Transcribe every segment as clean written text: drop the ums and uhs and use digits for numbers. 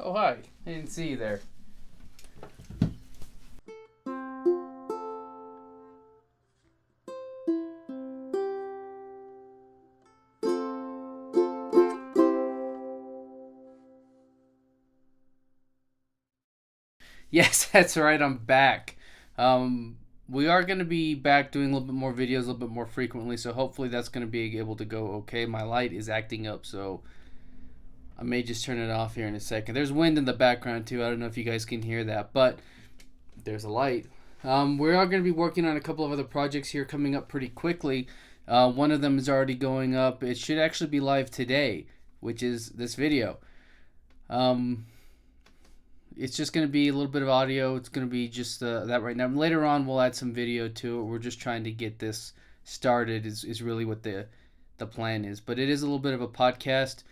Oh, hi. I didn't see you there. Yes, that's right. I'm back. We are going to be back doing a little bit more videos, a little bit more frequently. So hopefully that's going to be able to go okay. My light is acting up, so I may just turn it off here in a second. There's wind in the background too. I don't know if you guys can hear that, but there's a light. We are going to be working on a couple of other projects here coming up pretty quickly. One of them is already going up. It should actually be live today, which is this video. It's just going to be a little bit of audio. It's going to be just that right now. Later on, we'll add some video to it. We're just trying to get this started is really what the plan is. But it is a little bit of a podcast.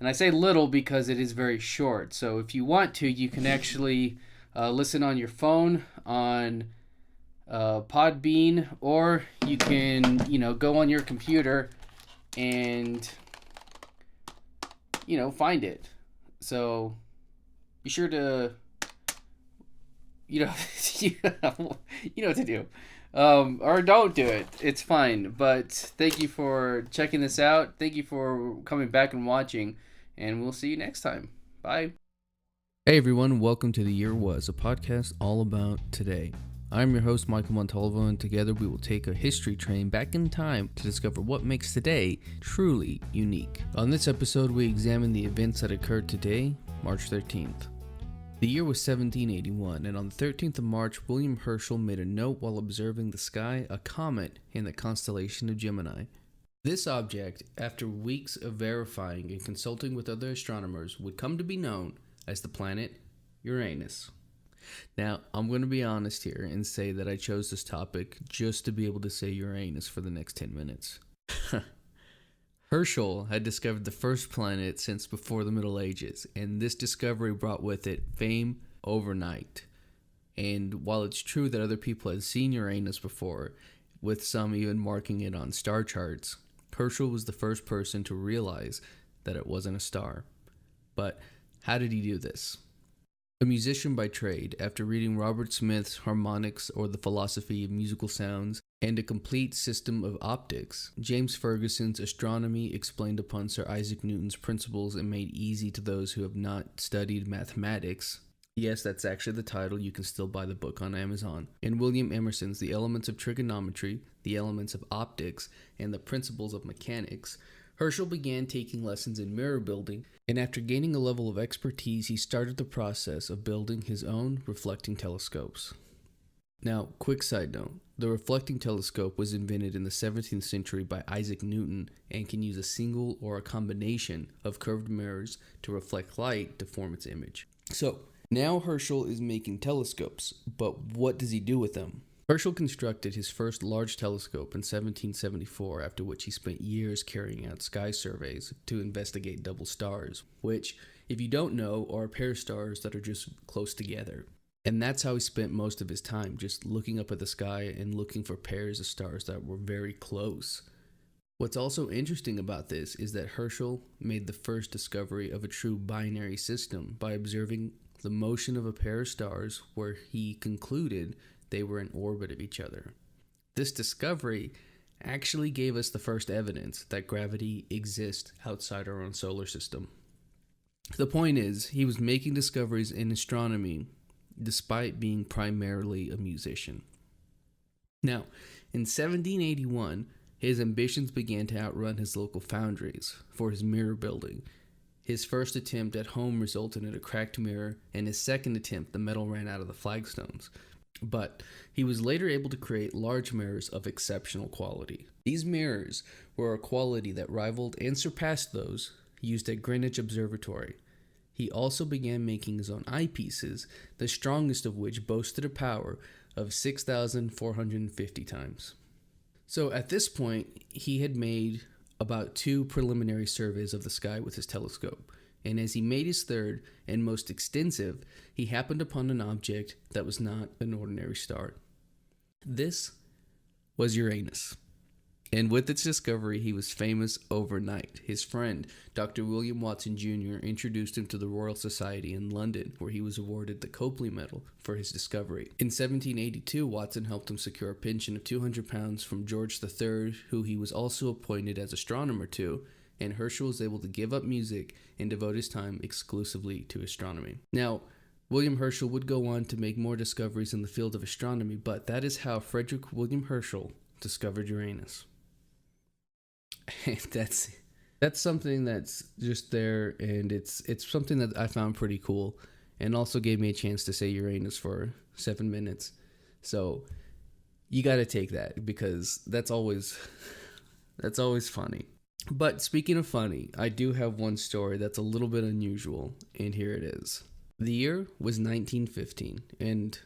And I say little because it is very short. So if you want to, you can actually listen on your phone, on Podbean, or you can, go on your computer and, find it. So be sure to, you know, you know what to do. Or don't do it. It's fine. But thank you for checking this out. Thank you for coming back and watching. And we'll see you next time. Bye. Hey everyone, welcome to The Year Was, a podcast all about today. I'm your host, Michael Montalvo, and together we will take a history train back in time to discover what makes today truly unique. On this episode, we examine the events that occurred today, March 13th. The year was 1781, and on the 13th of March, William Herschel made a note while observing the sky, a comet in the constellation of Gemini. This object, after weeks of verifying and consulting with other astronomers, would come to be known as the planet Uranus. Now, I'm going to be honest here and say that I chose this topic just to be able to say Uranus for the next 10 minutes. Herschel had discovered the first planet since before the Middle Ages, and this discovery brought with it fame overnight. And while it's true that other people had seen Uranus before, with some even marking it on star charts, Herschel was the first person to realize that it wasn't a star. But how did he do this? A musician by trade, after reading Robert Smith's Harmonics or the Philosophy of Musical Sounds and a complete system of optics, James Ferguson's Astronomy explained upon Sir Isaac Newton's principles and made easy to those who have not studied mathematics. Yes, that's actually the title. You can still buy the book on Amazon. And William Emerson's The Elements of Trigonometry, The Elements of Optics, and the Principles of Mechanics, Herschel began taking lessons in mirror building, and after gaining a level of expertise, he started the process of building his own reflecting telescopes. Now, quick side note, the reflecting telescope was invented in the 17th century by Isaac Newton and can use a single or a combination of curved mirrors to reflect light to form its image. So, now Herschel is making telescopes, but what does he do with them? Herschel constructed his first large telescope in 1774, after which he spent years carrying out sky surveys to investigate double stars, which, if you don't know, are a pair of stars that are just close together. And that's how he spent most of his time, just looking up at the sky and looking for pairs of stars that were very close. What's also interesting about this is that Herschel made the first discovery of a true binary system by observing the motion of a pair of stars where he concluded they were in orbit of each other. This discovery actually gave us the first evidence that gravity exists outside our own solar system. The point is, he was making discoveries in astronomy despite being primarily a musician. Now, in 1781, his ambitions began to outrun his local foundries for his mirror building. His first attempt at home resulted in a cracked mirror, and his second attempt, the metal ran out of the flagstones. But he was later able to create large mirrors of exceptional quality. These mirrors were a quality that rivaled and surpassed those used at Greenwich Observatory. He also began making his own eyepieces, the strongest of which boasted a power of 6,450 times. So at this point, he had made about 2 preliminary surveys of the sky with his telescope, and as he made his third and most extensive, he happened upon an object that was not an ordinary star. This was Uranus. And with its discovery, he was famous overnight. His friend, Dr. William Watson Jr., introduced him to the Royal Society in London, where he was awarded the Copley Medal for his discovery. In 1782, Watson helped him secure a pension of £200 from George III, who he was also appointed as astronomer to, and Herschel was able to give up music and devote his time exclusively to astronomy. Now, William Herschel would go on to make more discoveries in the field of astronomy, but that is how Frederick William Herschel discovered Uranus. that's something that's just there, and it's something that I found pretty cool, and also gave me a chance to say Uranus for 7 minutes. So you got to take that, because that's always funny. But speaking of funny, I do have one story that's a little bit unusual, and here it is. The year was 1915, and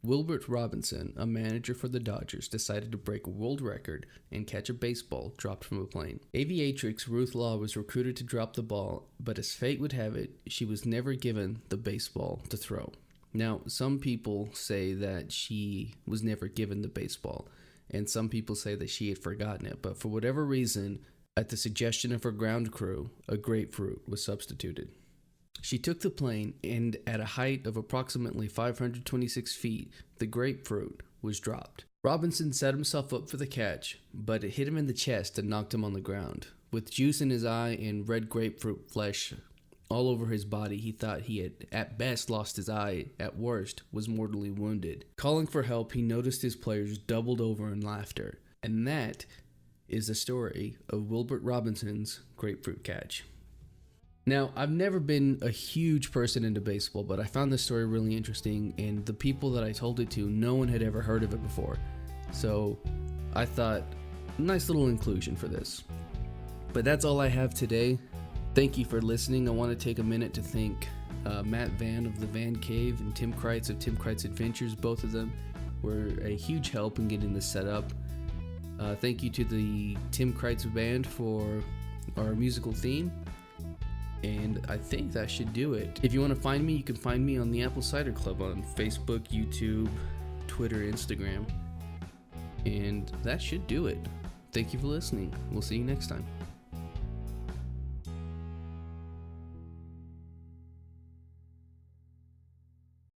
Wilbert Robinson, a manager for the Dodgers, decided to break a world record and catch a baseball dropped from a plane. Aviatrix Ruth Law was recruited to drop the ball, but as fate would have it, she was never given the baseball to throw. Now, some people say that she was never given the baseball, and some people say that she had forgotten it, but for whatever reason, at the suggestion of her ground crew, a grapefruit was substituted. She took the plane, and at a height of approximately 526 feet, the grapefruit was dropped. Robinson set himself up for the catch, but it hit him in the chest and knocked him on the ground. With juice in his eye and red grapefruit flesh all over his body, he thought he had at best lost his eye, at worst was mortally wounded. Calling for help, he noticed his players doubled over in laughter. And that is the story of Wilbert Robinson's grapefruit catch. Now, I've never been a huge person into baseball, but I found this story really interesting, and the people that I told it to, no one had ever heard of it before. So I thought, nice little inclusion for this. But that's all I have today. Thank you for listening. I want to take a minute to thank Matt Van of the Van Cave and Tim Kreitz of Tim Kreitz Adventures. Both of them were a huge help in getting this set up. Thank you to the Tim Kreitz Band for our musical theme. And I think that should do it. If you want to find me, you can find me on the Apple Cider Club on Facebook, YouTube, Twitter, Instagram. And that should do it. Thank you for listening. We'll see you next time.